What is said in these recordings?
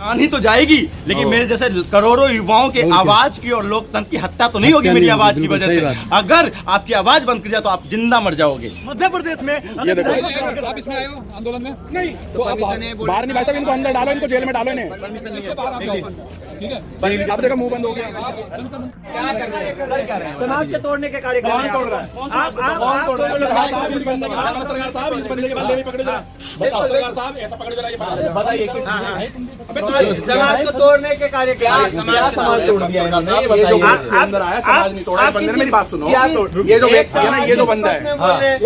आनी तो जाएगी, लेकिन मेरे जैसे करोड़ों युवाओं के आवाज की और लोकतंत्र की हत्या तो नहीं होगी मेरी आवाज की वजह से। अगर आपकी आवाज बंद कर जाए तो आप जिंदा मर जाओगे। मध्य प्रदेश में आप इसमें आए हो आंदोलन में? नहीं, तो बाहर नहीं भाई साहब, इनको अंदर डालो, इनको जेल में डालो इन्हें। ठीक है, आप देखो मुंह बंद हो गया। क्या कर रहे हैं? समाज के तोड़ने के कार्य कौन तोड़ रहा है? आप तोड़ रहे हो। पत्रकार साहब, इस बंदे के बंदे भी पकड़ो जरा। पत्रकार साहब ऐसा पकड़ो जरा, ये बताइए समाज को तोड़ने के कार्य क्या समाज तोड़ दिया अंदर आया, समाज नहीं तोड़ा। बंदे ने मेरी बात सुनो, ये जो व्यक्ति है ना, ये जो बंदा है,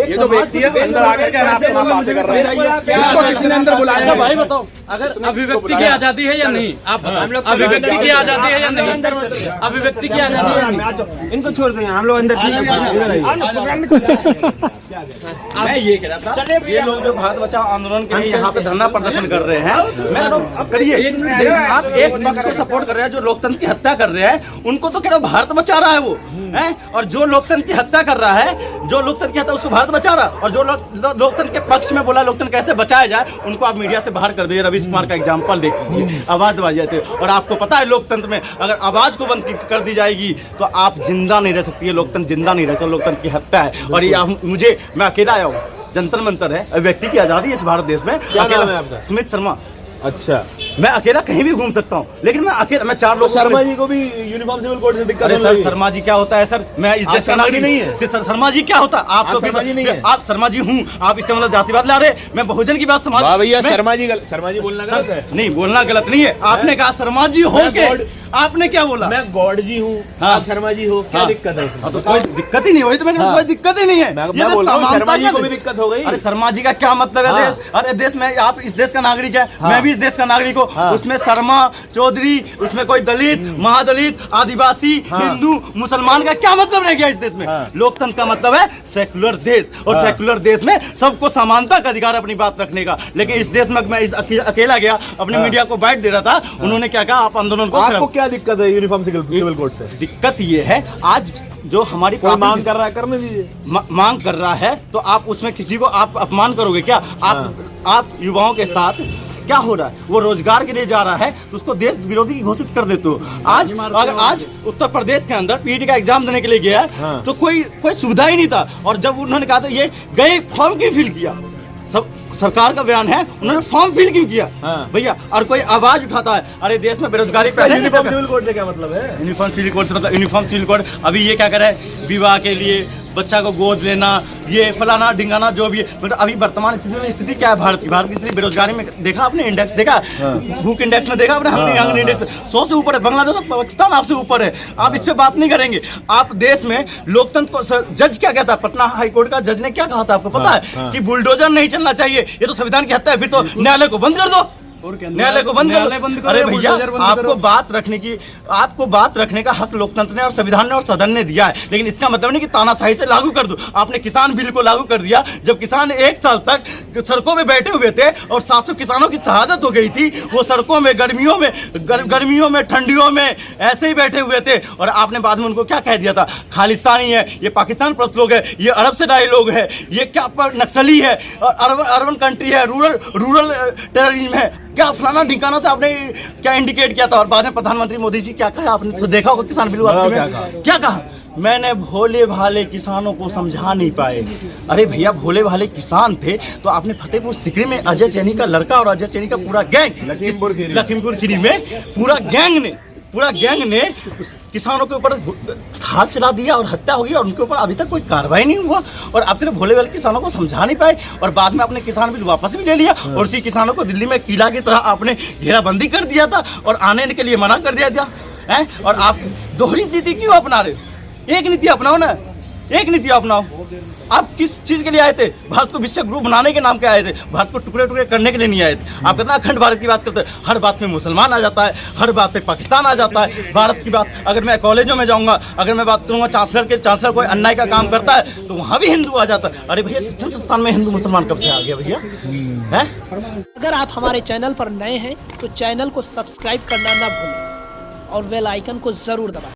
ये जो व्यक्ति है अंदर आकर के बातें कर रहा है, इसको किसी ने अंदर बुलाया? भाई बताओ, अगर अभिव्यक्ति की आजादी है या नहीं? आप बताओ, अभिव्यक्ति की आजादी है या नहीं? अभिव्यक्ति की आजादी है या नहीं? इनको छोड़ देंगे हम लोग अंदर। मैं ये कह रहा था, ये लोग जो भारत बचाओ आंदोलन के लिए यहाँ पे धरना प्रदर्शन कर रहे हैं, मैं करिए, आप एक पक्ष को सपोर्ट कर रहे हैं जो लोकतंत्र की हत्या कर रहे हैं, उनको तो कह रहे भारत बचा रहा है वो है, और जो लोकतंत्र की हत्या कर रहा है, जो लोकतंत्र की हत्या उसको भारत बचा रहा, और जो लोकतंत्र के पक्ष में बोला लोकतंत्र कैसे बचाया जाए, उनको आप मीडिया से बाहर कर दिए। रवीश कुमार का एग्जाम्पल देख लीजिए, आवाज दबा जाते। और आपको पता है लोकतंत्र में अगर आवाज को बंद कर दी जाएगी तो आप जिंदा नहीं रह सकती है, लोकतंत्र जिंदा नहीं रह सकता, लोकतंत्र की हत्या है। और ये मैं अकेला आया हूँ, जंतर मंतर है, व्यक्ति की आजादी है इस भारत देश में। क्या नाम है आपका? सुमित शर्मा। अच्छा, मैं अकेला कहीं भी घूम सकता हूँ, लेकिन मैं अकेला, मैं 4 लोग। शर्मा जी को भी यूनिफॉर्म सिविल कोड से दिक्कत है? सर शर्मा जी क्या होता है सर? मैं इस देश का नागरिक नहीं है सर। शर्मा जी क्या होता है? आप तो शर्मा जी नहीं है। आप शर्मा जी हूँ, आप इसका मतलब जातिवाद ला रहे। मैं बहुजन की बात समाज। भैया शर्मा जी बोलना गलत है? नहीं, बोलना गलत नहीं है। आपने कहा शर्मा जी हो के, आपने क्या बोला? मैं गॉड जी हूँ, आप शर्मा जी हो, क्या दिक्कत है इसमें? तो कोई दिक्कत ही नहीं हुई, तो मैं कोई दिक्कत ही नहीं है। मैं बोल रहा हूँ शर्मा जी को भी दिक्कत हो गई। अरे शर्मा जी का क्या मतलब है? अरे देश में, आप इस देश का नागरिक है, मैं भी इस देश का नागरिक हूँ। उसमें शर्मा, चौधरी, उसमें कोई दलित, महादलित, आदिवासी, हिंदू, मुसलमान का क्या मतलब रह गया इस देश में? लोकतंत्र का मतलब है सेक्युलर देश, और सेक्युलर देश में सबको समानता का अधिकार अपनी बात रखने का। लेकिन इस देश में मैं अकेला गया, अपने मीडिया को बाइट दे रहा था, उन्होंने क्या कहा, आप आंदोलन को। आपको क्या दिक्कत है यूनिफॉर्म सिविल कोड से? दिक्कत ये है, आज जो हमारी मांग कर रहा है, करने दीजिए। मांग कर रहा है तो आप उसमें किसी को आप अपमान करोगे क्या? आप युवाओं के साथ क्या हो रहा है? वो रोजगार के लिए जा रहा है तो उसको देश विरोधी घोषित कर देते हो। आज उत्तर प्रदेश के अंदर पीटी का एग्जाम देने के लिए गया तो कोई सुविधा ही नहीं था, और जब उन्होंने कहा था ये गए फॉर्म क्यों फिल किया, सब सरकार का बयान है, उन्होंने फॉर्म फिल क्यों किया भैया? और कोई आवाज उठाता है, अरे देश में बेरोजगारी पहले। यूनिफॉर्म सिविल कोड से क्या मतलब है? यूनिफॉर्म सिविल कोड से मतलब यूनिफॉर्म सिविल कोड अभी ये क्या करे, विवाह के लिए बच्चा को गोद लेना, ये फलाना ढिंगाना जो भी है। मतलब अभी वर्तमान स्थिति क्या है भारत की स्थिति बेरोजगारी में? देखा आपने इंडेक्स देखा, भूख इंडेक्स में देखा आपने? हमने इंडेक्स 100 से ऊपर है, बांग्लादेश पाकिस्तान आपसे ऊपर है। आप इस पे बात नहीं करेंगे। आप देश में लोकतंत्र को, जज क्या कहता है, पटना हाई कोर्ट का जज ने क्या कहा था आपको पता है? कि बुलडोजर नहीं चलना चाहिए, ये तो संविधान की हत्या है, फिर तो न्यायालय को बंद कर दो, न्यायालय को बंद करो। अरे भैया, आपको बात रखने का हक लोकतंत्र ने और संविधान ने और सदन ने दिया है, लेकिन इसका मतलब नहीं कि तानाशाही से लागू कर दो। आपने किसान बिल को लागू कर दिया, जब किसान 1 साल तक सड़कों में बैठे हुए थे और 700 किसानों की शहादत हो गई थी। वो सड़कों में गर्मियों में ठंडियों में ऐसे ही बैठे हुए थे, और आपने बाद में उनको क्या कह दिया था? खालिस्तानी है, ये पाकिस्तान परस्त लोग है, ये अरब से आए लोग है, ये क्या नक्सली है, और अर्बन कंट्री है, रूरल टेररिज्म है, क्या फलाना ढिकाना से आपने क्या इंडिकेट किया था? और बाद में प्रधानमंत्री मोदी जी क्या कहा आपने? तो देखा होगा किसान बिल में क्या कहा? मैंने भोले भाले किसानों को समझा नहीं पाए। अरे भैया, भोले भाले किसान थे तो आपने फतेहपुर सीकरी में अजय चैनी का लड़का और अजय चैनी का पूरा गैंग, लखीमपुर खीरी में पूरा गैंग ने किसानों के ऊपर हाथ चला दिया और हत्या हो गई, और उनके ऊपर अभी तक कोई कार्रवाई नहीं हुआ। और आप फिर भोले भाले किसानों को समझा नहीं पाए, और बाद में आपने किसान बिल वापस भी ले लिया, और उसी किसानों को दिल्ली में किला की तरह आपने घेराबंदी कर दिया था और आने के लिए मना कर दिया था। और आप दोहरी नीति क्यों अपना रहे हो? एक नीति अपनाओ ना, एक नीति अपनाओ। आप किस चीज के लिए आए थे? भारत को विश्व गुरु बनाने के नाम के आए थे, भारत को टुकड़े टुकड़े करने के लिए नहीं आए थे। आप कितना अखंड भारत की बात करते हैं, हर बात में मुसलमान आ जाता है, हर बात पे पाकिस्तान आ जाता है। भारत की बात, अगर मैं कॉलेजों में जाऊंगा, अगर मैं बात करूंगा चांसलर कोई अन्याय का काम करता है तो वहाँ भी हिंदू आ जाता है। अरे भैया, शिक्षण संस्थान में हिंदू मुसलमान कब से आ गया भैया? अगर आप हमारे चैनल पर नए हैं तो चैनल को सब्सक्राइब करना ना भूलें और बेल आइकन को जरूर दबाएं।